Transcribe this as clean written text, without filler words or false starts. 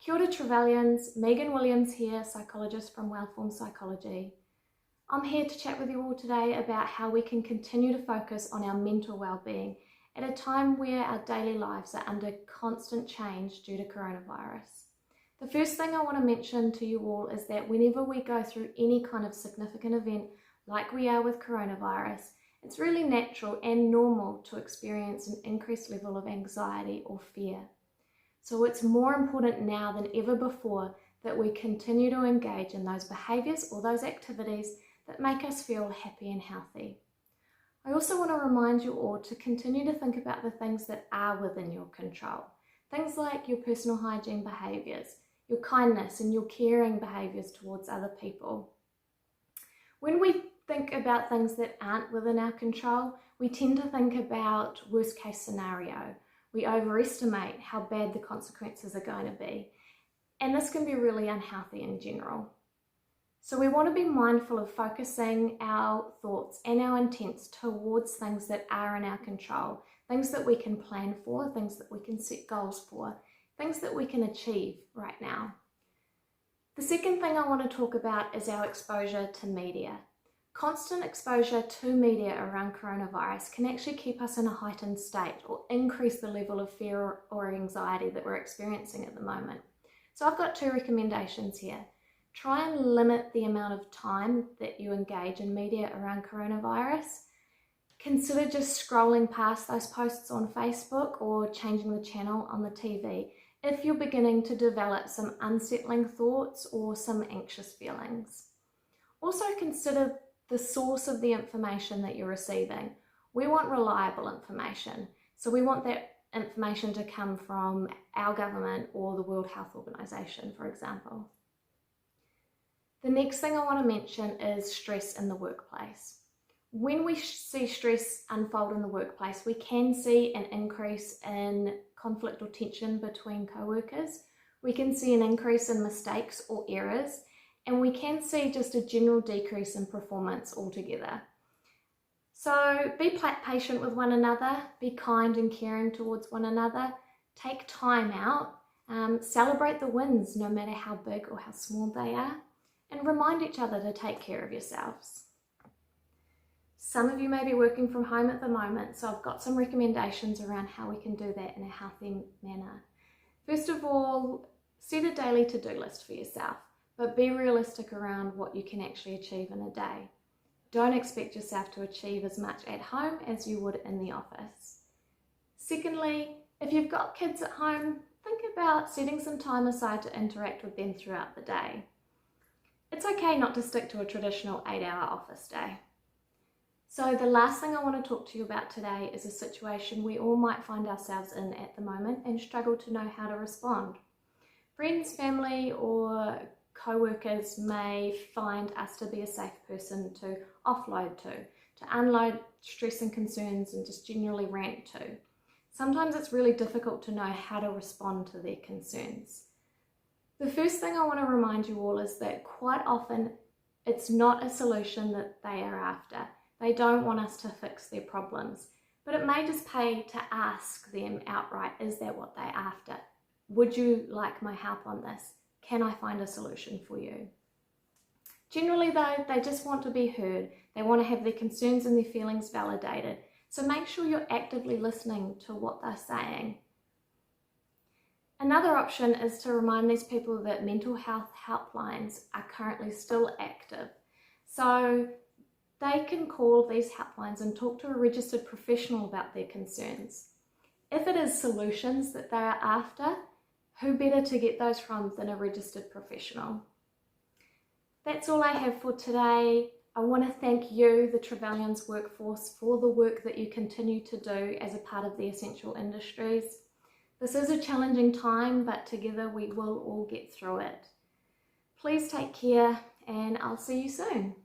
Kia ora Trevelyan's, Megan Williams here, psychologist from Wellform Psychology. I'm here to chat with you all today about how we can continue to focus on our mental well-being at a time where our daily lives are under constant change due to coronavirus. The first thing I want to mention to you all is that whenever we go through any kind of significant event like we are with coronavirus, it's really natural and normal to experience an increased level of anxiety or fear. So it's more important now than ever before that we continue to engage in those behaviours or those activities that make us feel happy and healthy. I also want to remind you all to continue to think about the things that are within your control. Things like your personal hygiene behaviours, your kindness and your caring behaviours towards other people. When we think about things that aren't within our control, we tend to think about worst case scenario. We overestimate how bad the consequences are going to be, and this can be really unhealthy in general. So we want to be mindful of focusing our thoughts and our intents towards things that are in our control, things that we can plan for, things that we can set goals for, things that we can achieve right now. The second thing I want to talk about is our exposure to media. Constant exposure to media around coronavirus can actually keep us in a heightened state or increase the level of fear or anxiety that we're experiencing at the moment. So I've got two recommendations here. Try and limit the amount of time that you engage in media around coronavirus. Consider just scrolling past those posts on Facebook or changing the channel on the TV if you're beginning to develop some unsettling thoughts or some anxious feelings. Also consider the source of the information that you're receiving. We want reliable information, so we want that information to come from our government or the World Health Organization, for example. The next thing I want to mention is stress in the workplace. When we see stress unfold in the workplace, we can see an increase in conflict or tension between co-workers. We can see an increase in mistakes or errors, and we can see just a general decrease in performance altogether. So be patient with one another, be kind and caring towards one another, take time out, celebrate the wins no matter how big or how small they are, and remind each other to take care of yourselves. Some of you may be working from home at the moment, so I've got some recommendations around how we can do that in a healthy manner. First of all, set a daily to-do list for yourself, but be realistic around what you can actually achieve in a day. Don't expect yourself to achieve as much at home as you would in the office. Secondly, if you've got kids at home, think about setting some time aside to interact with them throughout the day. It's okay not to stick to a traditional 8-hour office day. So the last thing I want to talk to you about today is a situation we all might find ourselves in at the moment and struggle to know how to respond. Friends, family, or co-workers may find us to be a safe person to offload to unload stress and concerns and just generally rant to. Sometimes it's really difficult to know how to respond to their concerns. The first thing I want to remind you all is that quite often it's not a solution that they are after. They don't want us to fix their problems, but it may just pay to ask them outright, is that what they're after? Would you like my help on this? Can I find a solution for you? Generally though, they just want to be heard. They want to have their concerns and their feelings validated. So make sure you're actively listening to what they're saying. Another option is to remind these people that mental health helplines are currently still active. So they can call these helplines and talk to a registered professional about their concerns. If it is solutions that they are after, who better to get those from than a registered professional? That's all I have for today. I want to thank you, the Trevelyan's workforce, for the work that you continue to do as a part of the essential industries. This is a challenging time, but together we will all get through it. Please take care, and I'll see you soon.